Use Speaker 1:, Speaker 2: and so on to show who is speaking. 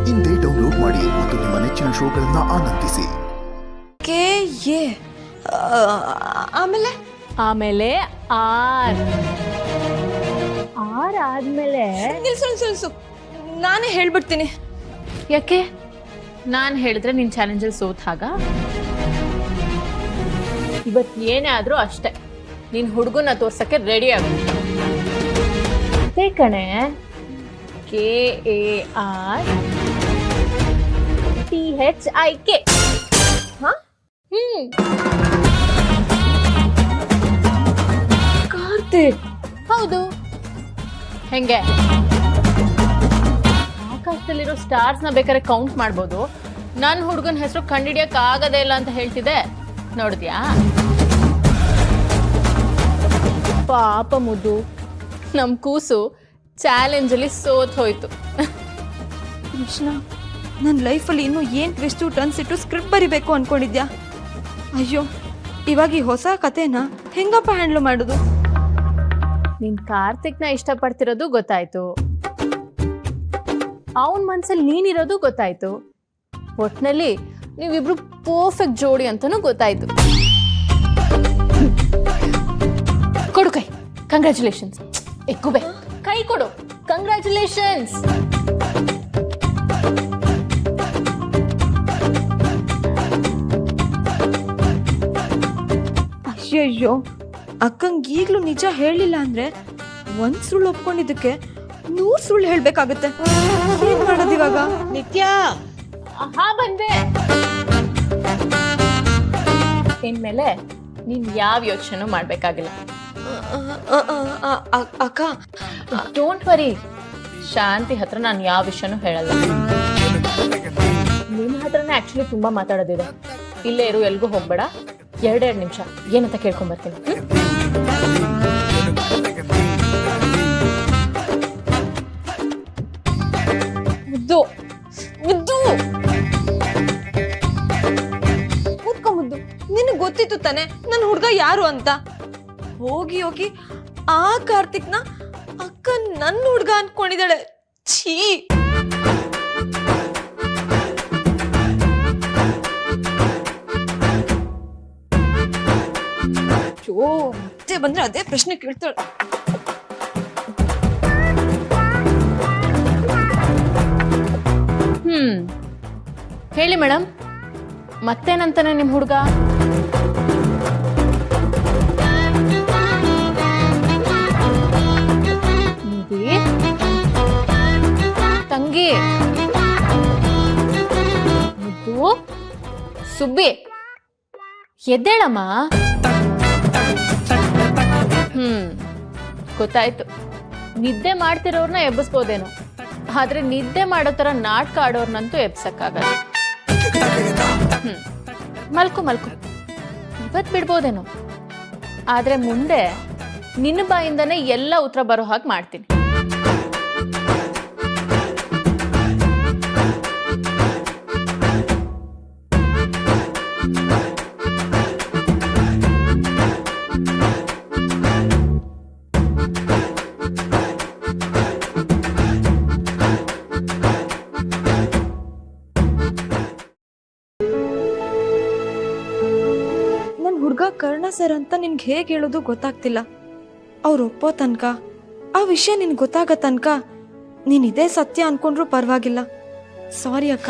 Speaker 1: ಇಂದೇ ಡೌನ್ಲೋಡ್ ಮಾಡಿ ಮತ್ತು ನಿಮ್ಮ ನೆಚ್ಚಿನ ಶೋಗಳನ್ನ ಆನಂದಿಸಿ.
Speaker 2: ಆಮೇಲೆ
Speaker 3: ಆಮೇಲೆ ಆರ್ ಆದ್ಮೇಲೆ
Speaker 2: ನಿಲ್ಸು ನಾನೇ ಹೇಳ್ಬಿಡ್ತೀನಿ.
Speaker 3: ಯಾಕೆ ನಾನು ಹೇಳಿದ್ರೆ ನಿನ್ ಚಾಲೆಂಜಲ್ಲಿ ಸೋತ್ ಹಾಗ? ಇವತ್ತು ಏನೇ ಆದ್ರೂ ಅಷ್ಟೇ, ನಿನ್ ಹುಡುಗನ ತೋರ್ಸಕ್ಕೆ ರೆಡಿ ಆಗು. ಅದೇ ಕಣೆ, KARTHIK.
Speaker 2: ಕಾರ್ತಿಕ್.
Speaker 3: ಹೌದು. ಹೆಂಗೆ ಆಕಾಶದಲ್ಲಿರೋ ಸ್ಟಾರ್ಸ್ ನ ಬೇಕಾದ್ರೆ ಕೌಂಟ್ ಮಾಡ್ಬೋದು, ನನ್ನ ಹುಡುಗನ ಹೆಸರು ಕಂಡಿಡಿಯಕ್ ಆಗದೇ ಇಲ್ಲ ಅಂತ ಹೇಳ್ತಿದೆ. ನೋಡಿದ್ಯಾ? ಪಾಪ ಮುದ್ದು, ನಮ್ ಕೂಸು ಚಾಲೆಂಜ್ ಅಲ್ಲಿ ಸೋತ್ ಹೋಯ್ತು.
Speaker 2: ಕೃಷ್ಣ, ನನ್ನ ಲೈಫಲ್ಲಿ ಇನ್ನೂ ಏನು ಟ್ವಿಸ್ಟು ಟರ್ನ್ಸ್ ಇಟ್ಟು ಸ್ಕ್ರಿಪ್ಟ್ ಬರಿಬೇಕು ಅನ್ಕೊಂಡಿದ್ಯಾ? ಅಯ್ಯೋ, ಇವಾಗ ಈ ಹೊಸ ಕತೆನ ಹೆಂಗಪ್ಪ ಹ್ಯಾಂಡ್ಲ್ ಮಾಡೋದು?
Speaker 3: ನೀನ್ ಕಾರ್ತಿಕ್ನ ಇಷ್ಟಪಡ್ತಿರೋದು ಗೊತ್ತಾಯ್ತು, ಅವನ್ ಮನ್ಸಲ್ಲಿ ನೀನಿರೋದು ಗೊತ್ತಾಯ್ತು, ಒಟ್ನಲ್ಲಿ ನೀವಿಬ್ರು ಪರ್ಫೆಕ್ಟ್ ಜೋಡಿ ಅಂತಾನೂ ಗೊತ್ತಾಯ್ತು. ಕೊಡು ಕೈ, ಕಂಗ್ರ್ಯಾಚುಲೇಷನ್ಸ್. ಎಕ್ಕುಬೆ, ಕೈ ಕೊಡು, ಕಂಗ್ರ್ಯಾಚುಲೇಷನ್ಸ್.
Speaker 2: ಅಯ್ಯಯ್ಯೋ, ಅಕ್ಕಂಗೆ ಈಗಲೂ ನಿಜ ಹೇಳಿಲ್ಲ ಅಂದ್ರೆ ಒಂದ್ ಸುಳ್ಳು ಒಪ್ಕೊಂಡಿದ್ದಕ್ಕೆ 100 ಸುಳ್ಳು ಹೇಳ್ಬೇಕಾಗತ್ತೆ. ಏನ್ ಮಾಡೋದು ಇವಾಗ?
Speaker 4: ನಿತ್ಯ,
Speaker 3: ಹಾ ಬಂದೆ. ಇನ್ಮೇಲೆ ನೀನ್ ಯಾವ ಯೋಚನೆ ಮಾಡ್ಬೇಕಾಗಿಲ್ಲ.
Speaker 2: ಅಕ್ಕ,
Speaker 3: ಡೋಂಟ್ ವರಿ, ಶಾಂತಿ ಹತ್ರ ನಾನು ಯಾವ ವಿಷಯನೂ ಹೇಳಲ್ಲ. ನಿನ್ನ ಹತ್ರನೇ ಆಕ್ಚುಲಿ ತುಂಬಾ ಮಾತಾಡೋದಿದೆ. ಇಲ್ಲೇ ಇರು, ಎಲ್ಗೂ ಹೋಗ್ಬೇಡ. 2 ನಿಮಿಷ ಏನಂತ ಕೇಳ್ಕೊಂಬರ್ತೀನಿ.
Speaker 2: ಮುದ್ದು ಮುದ್ದು ಕೂತ್ಕೊ ಮುದ್ದು. ನಿನಗೆ ಗೊತ್ತಿತ್ತು ತಾನೆ ನನ್ನ ಹುಡುಗ ಯಾರು ಅಂತ. ಹೋಗಿ ಹೋಗಿ ಆ ಕಾರ್ತಿಕ್ನ ಅಕ್ಕ ನನ್ನ ಹುಡುಗ ಅನ್ಕೊಂಡಿದ್ದಾಳೆ. ಛೀ, ಮತ್ತೆ ಬಂದ್ರೆ ಅದೇ ಪ್ರಶ್ನೆ ಕೇಳ್ತಾಳೆ.
Speaker 3: ಹೇಳಿ ಮೇಡಮ್, ಮತ್ತೇನಂತಾನೆ ನಿಮ್ ಹುಡುಗ? ತಂಗಿ, ಮುದ್ದು, ಸುಬ್ಬಿ, ಎದ್ದೇಳಮ್ಮ. ಗೊತ್ತಾಯ್ತು, ನಿದ್ದೆ ಮಾಡ್ತಿರೋರ್ನ ಎಬ್ಬಿಸ್ಬೋದೇನೋ, ಆದ್ರೆ ನಿದ್ದೆ ಮಾಡೋ ತರ ನಾಟಕ ಆಡೋರ್ನಂತೂ ಎಬ್ಸಕ್ಕಾಗಲ್ಲ. ಮಲ್ಕು ಮಲ್ಕು, ಇವತ್ ಬಿಡ್ಬೋದೇನೋ, ಆದ್ರೆ ಮುಂದೆ ನಿನ್ನ ಬಾಯಿಂದನೇ ಎಲ್ಲ ಉತ್ತರ ಬರೋ ಹಾಗೆ ಮಾಡ್ತೀನಿ.
Speaker 2: ಹುಡುಗ ಕರ್ಣ ಸರ್ ಅಂತ ನಿನ್ಗೆ ಹೇಗೆ ಹೇಳೋದು ಗೊತ್ತಾಗ್ತಿಲ್ಲ. ಅವ್ರು ಒಪ್ಪೋ ತನಕ, ಆ ವಿಷಯ ನಿನ್ಗೆ ಗೊತ್ತಾಗೋ ತನಕ ನೀನ್ ಇದೇ ಸತ್ಯ ಅನ್ಕೊಂಡ್ರು ಪರವಾಗಿಲ್ಲ. ಸಾರಿ ಅಕ್ಕ.